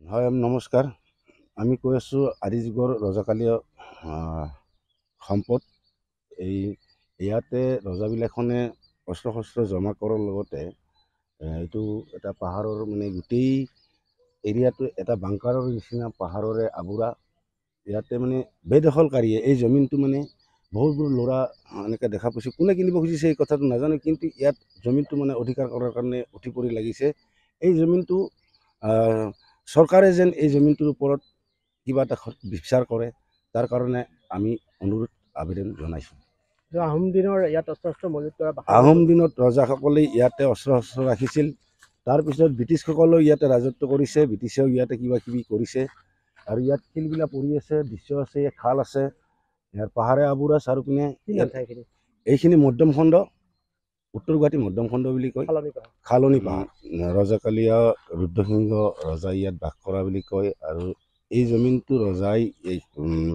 হয় নমস্কাৰ। আমি কৈ আছোঁ আদি যুগৰ ৰজাকালীয় সম্পদ। ইয়াতে ৰজাবিলাখনে অস্ত্ৰ শস্ত্ৰ জমা কৰাৰ লগতে এইটো এটা পাহাৰৰ মানে গোটেই এৰিয়াটো এটা বাংকাৰৰ নিচিনা পাহাৰৰে আৱৰা। ইয়াতে মানে বেদখলকাৰীয়ে এই জমিনটো মানে বহুতবোৰ ল'ৰা এনেকৈ দেখা পাইছোঁ। কোনে কিনিব খুজিছে এই কথাটো নাজানো, কিন্তু ইয়াত জমিনটো মানে অধিকাৰ কৰাৰ কাৰণে উঠি পৰি লাগিছে। এই জমিনটো চৰকাৰে যেন এই জমিনটোৰ ওপৰত কিবা এটা বিচাৰ কৰে, তাৰ কাৰণে আমি অনুৰোধ আবেদন জনাইছোঁ। আহোম দিনৰ ইয়াত অস্ত্ৰ মজুত কৰা আহোম দিনত ৰজাসকলে ইয়াতে অস্ত্ৰ শস্ত্ৰ ৰাখিছিল। তাৰপিছত ব্ৰিটিছসকলেও ইয়াতে ৰাজত্ব কৰিছে, ব্ৰিটিছেও ইয়াতে কিবা কিবি কৰিছে। আৰু ইয়াত শিলবিলাক পৰি আছে, দৃশ্য আছে, খাল আছে, ইয়াৰ পাহাৰে আৱৰা চাৰিওপিনে। এইখিনি মধ্যম খণ্ড, উত্তৰ গুৱাহাটী মধ্যম খণ্ড বুলি কয়। খালনি পাহাৰ, ৰজাকালীয়া ৰুদ্ৰসিংহ ৰজা ইয়াত বাস কৰা বুলি কয়। আৰু এই জমিনটো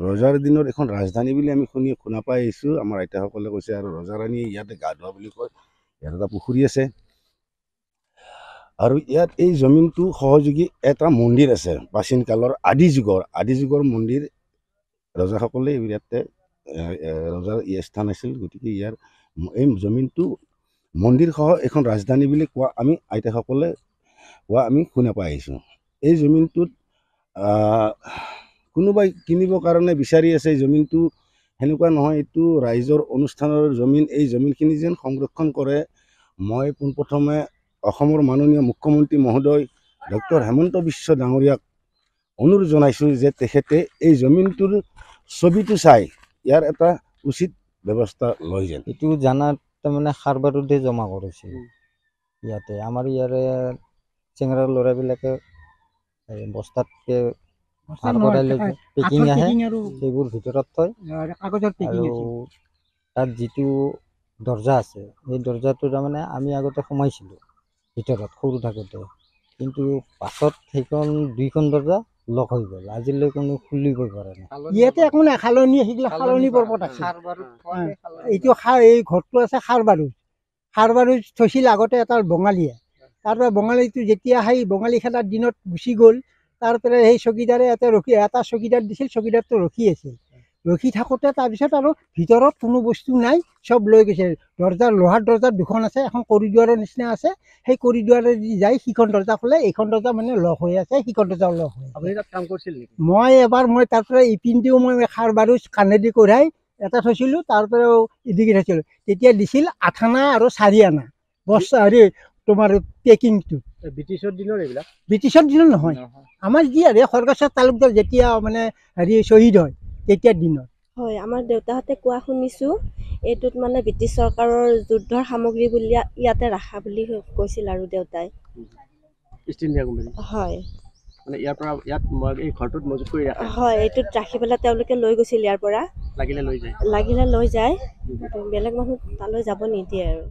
ৰজাৰ দিনত এখন ৰাজধানী বুলি আমি শুনা পাই আহিছোঁ। আমাৰ আইতাসকলে কৈছে। আৰু ৰজা ৰাণীয়ে ইয়াতে গা ধোৱা বুলি কয়। ইয়াত এটা পুখুৰী আছে। আৰু ইয়াত এই জমিনটো সহযোগী এটা মন্দিৰ আছে, প্ৰাচীন কালৰ আদি যুগৰ মন্দিৰ। ৰজাসকলে ইয়াতে ৰজাৰ স্থান আছিল। গতিকে ইয়াৰ এই জমিনটো মন্দিৰসহ এখন ৰাজধানী বুলি কোৱা আমি আইতাসকলে আমি শুনা পাই আহিছোঁ। এই জমিনটোত কোনোবাই কিনিবৰ কাৰণে বিচাৰি আছে। এই জমিনটো সেনেকুৱা নহয়, এইটো ৰাইজৰ অনুষ্ঠানৰ জমিন। এই জমিনখিনি যেন সংৰক্ষণ কৰে, মই পোনপ্ৰথমে অসমৰ মাননীয় মুখ্যমন্ত্ৰী মহোদয় ডক্টৰ হেমন্ত বিশ্ব ডাঙৰীয়াক অনুৰোধ জনাইছোঁ যে তেখেতে এই জমিনটোৰ ছবিটো চাই ইয়াৰ এটা উচিত ব্যৱস্থা লয় যেন। এইটো জানাত তাৰমানে সাৰ বাৰুদে জমা কৰিছে ইয়াতে। আমাৰ ইয়াৰে চেঙৰা ল'ৰাবিলাকে বস্তাতকে ভাৰ কৰাই লৈ পেকিং আহে, সেইবোৰ ভিতৰত থয়। আৰু তাত যিটো দৰ্জা আছে, সেই দৰ্জাটো তাৰমানে আমি আগতে সোমাইছিলোঁ ভিতৰত সৰু থাকোঁতে, কিন্তু পাছত সেইখন দুইখন দৰ্জা লক হৈ গ'ল। আজিলৈ কোনো খুলিবই পৰা নাই। ইয়াতে একো নাই, খালনি খালনি পৰ্বত আছে। এইটো এই ঘৰটো আছে খাৰ বাৰুদ থৈছিল আগতে এটা বঙালীয়ে। তাৰপৰা বঙালীটো যেতিয়া সেই বঙালী খেদাৰ দিনত গুচি গ'ল, তাৰপৰা সেই চকীদাৰে ইয়াতে এটা চকীদাৰ দিছিল, চকীদাৰটো ৰখি আছিল। ৰখি থাকোঁতে তাৰপিছত আৰু ভিতৰত কোনো বস্তু নাই, চব লৈ গৈছে। লোহাৰ দৰ্জা দুখন আছে, এখন কৰিডৰৰ নিচিনা আছে। সেই কৰিডৰেদি যাই সিখন দৰ্জা খোলে, এইখন দৰ্জা মানে লক হৈ আছে, সিখন দৰ্জা লক হৈ আছে। কাম কৰিছিল নেকি? মই তাৰপৰা ইপিনদিও মই খাৰ বাৰুদ কাণেদি কঢ়াই এটা থৈছিলোঁ, তাৰপৰাও এদিকে থৈছিলোঁ। তেতিয়া দিছিল 8 আনা আৰু 4 আনা বস্তা হেৰি তোমাৰ পেকিংটো। ব্ৰিটিছৰ দিনৰ এইবিলাক? ব্ৰিটিছৰ দিনৰ নহয়, আমাৰ যি আৰু খড়গেশ্বৰ তালুকদাৰ যেতিয়া মানে হেৰি শ্বহীদ হয় তেতিয়াৰ দিনত। হয়, আমাৰ দেউতাহঁতে কোৱা শুনিছোঁ, এইটোত মানে ব্ৰিটিছ চৰকাৰৰ যুদ্ধৰ সামগ্ৰী বুলি ইয়াতে ৰাখা বুলি কৈছিল আৰু দেউতাই। East India company? হয়। মানে ইয়াৰ পৰা এই ঘৰটোত মজুত কৰি ৰাখে? হয়, এইটোত ৰাখি পেলাই তেওঁলোকে লৈ গৈছিল ইয়াৰ পৰা। লাগিলে লৈ যায়? বেলেগ মানুহ তালৈ যাব নিদিয়ে আৰু।